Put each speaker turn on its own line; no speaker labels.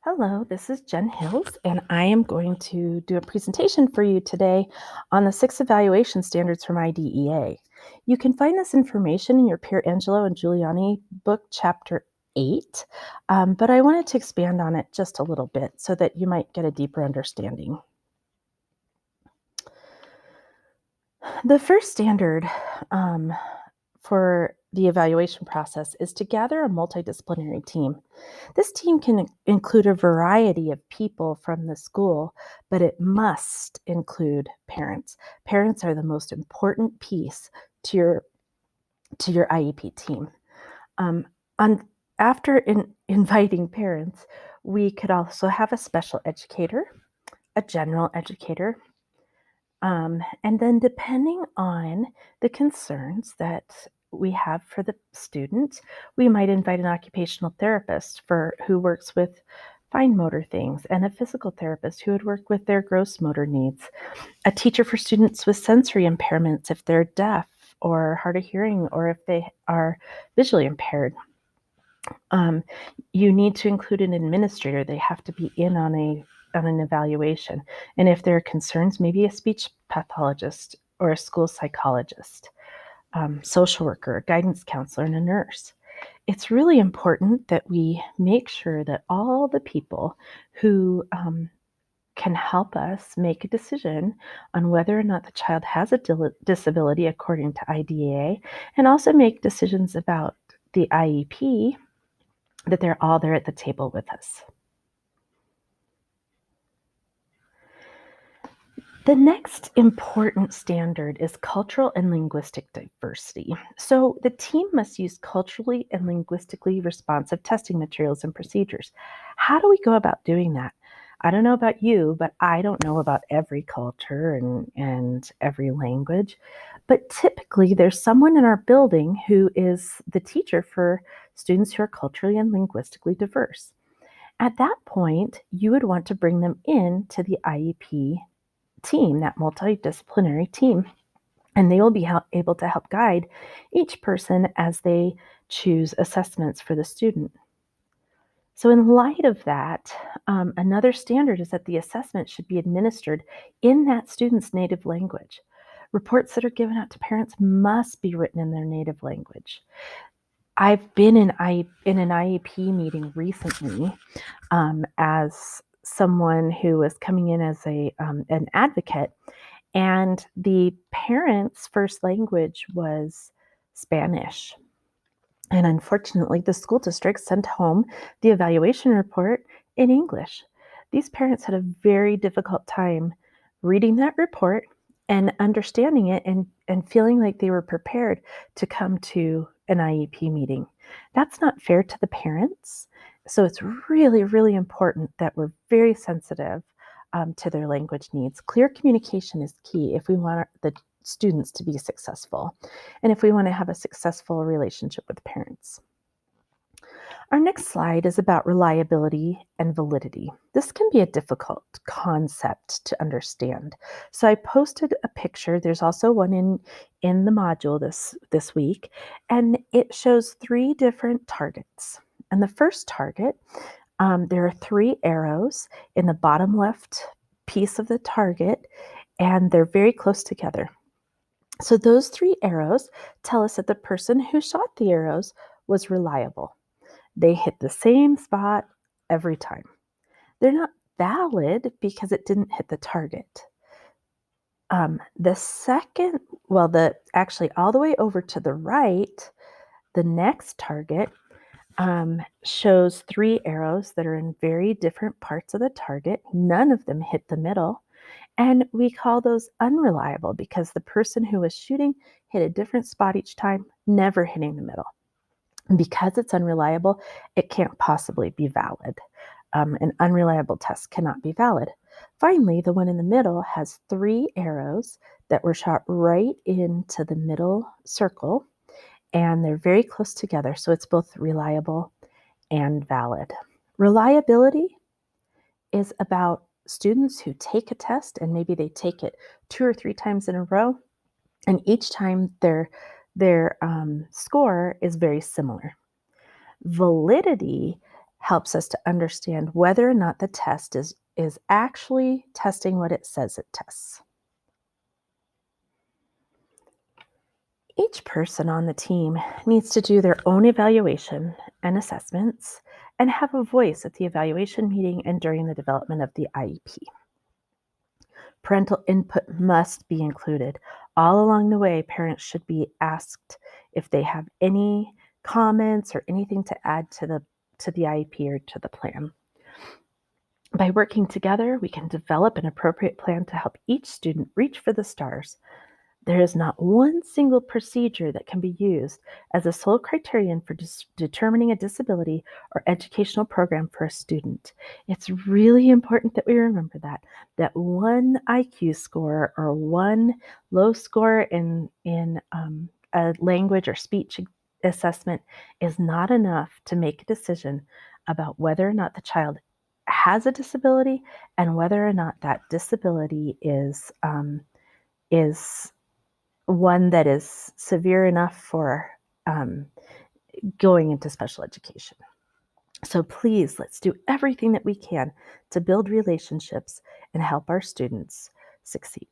Hello, this is Jen Hills, and I am going to do a presentation for you today on the 6 evaluation standards from IDEA. You can find this information in your Pierangelo and Giuliani book, chapter 8, but I wanted to expand on it just a little bit so that you might get a deeper understanding. The first standard for the evaluation process is to gather a multidisciplinary team. This team can include a variety of people from the school, but it must include parents. Parents are the most important piece to your IEP team. Um, on, After inviting parents, we could also have a special educator, a general educator, and then depending on the concerns that we have for the student, we might invite an occupational therapist who works with fine motor things, and a physical therapist who would work with their gross motor needs, a teacher for students with sensory impairments if they're deaf or hard of hearing, or if they are visually impaired. Um, you need to include an administrator. They have to be in on an evaluation. And if there are concerns, maybe a speech pathologist or a school psychologist, social worker, a guidance counselor, and a nurse. It's really important that we make sure that all the people who can help us make a decision on whether or not the child has a disability according to IDEA, and also make decisions about the IEP, that they're all there at the table with us. The next important standard is cultural and linguistic diversity. So the team must use culturally and linguistically responsive testing materials and procedures. How do we go about doing that? I don't know about you, but I don't know about every culture and every language. But typically, there's someone in our building who is the teacher for students who are culturally and linguistically diverse. At that point, you would want to bring them in to the IEP team, that multidisciplinary team, and they will be able to help guide each person as they choose assessments for the student. So, in light of that, another standard is that the assessment should be administered in that student's native language. Reports that are given out to parents must be written in their native language. I've been in an IEP meeting recently as someone who was coming in as an advocate, and the parents' first language was Spanish. And unfortunately, the school district sent home the evaluation report in English. These parents had a very difficult time reading that report and understanding it, and feeling like they were prepared to come to an IEP meeting. That's not fair to the parents. So it's really, really important that we're very sensitive to their language needs. Clear communication is key if we want the students to be successful, and if we want to have a successful relationship with parents. Our next slide is about reliability and validity. This can be a difficult concept to understand. So I posted a picture. There's also one in the module this week, and it shows 3 different targets. And the first target, there are 3 arrows in the bottom left piece of the target, and they're very close together. So those 3 arrows tell us that the person who shot the arrows was reliable. They hit the same spot every time. They're not valid because it didn't hit the target. The second, well, actually all the way over to the right, the next target shows 3 arrows that are in very different parts of the target. None of them hit the middle. And we call those unreliable because the person who was shooting hit a different spot each time, never hitting the middle. And because it's unreliable, it can't possibly be valid. An unreliable test cannot be valid. Finally, the one in the middle has 3 arrows that were shot right into the middle circle, and they're very close together, so it's both reliable and valid. Reliability is about students who take a test, and maybe they take it 2 or 3 times in a row, and each time their score is very similar. Validity helps us to understand whether or not the test is actually testing what it says it tests. Each person on the team needs to do their own evaluation and assessments and have a voice at the evaluation meeting and during the development of the IEP. Parental input must be included. All along the way, parents should be asked if they have any comments or anything to add to the IEP or to the plan. By working together, we can develop an appropriate plan to help each student reach for the stars. There is not one single procedure that can be used as a sole criterion for determining a disability or educational program for a student. It's really important that we remember that one IQ score or one low score in a language or speech assessment is not enough to make a decision about whether or not the child has a disability and whether or not that disability is one that is severe enough for um, going into special education. So please, let's do everything that we can to build relationships and help our students succeed.